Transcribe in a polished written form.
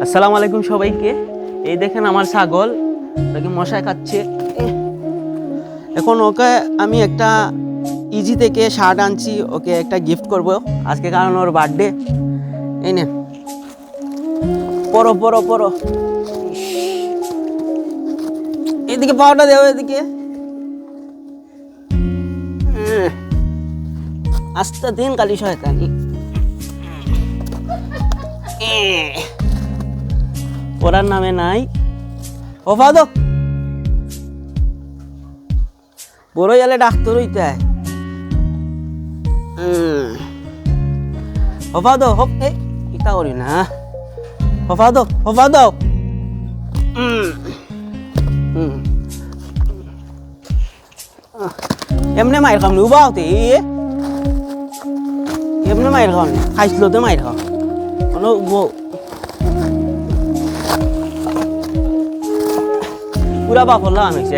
আসসালামু আলাইকুম সবাইকে। এই দেখেন আমার ছাগল, ওকে মশায় খাচ্ছে। এখন ওকে আমি একটা ইজি থেকে শার্ট আনছি, ওকে একটা গিফট করব আজকে, কারণ ওর বার্থডে। এই নেন, পরো পরো পরো। এদিকে পাওয়াটা দেও, এদিকে আস্তে দিন কালি শয়তানি। ওরার নামে নাই ওফাদো বড় এলে ডাক্তার হইতে হয়। ওফাদো হপ এ ইটা করি না। ওফাদো ওফাদো এমনি মাইর খাম উবা হতে এমনি মাইর খাওয়া খাইছিল তো মাইর খাওয়া পুরা বাপর লাগানো হয়েছে।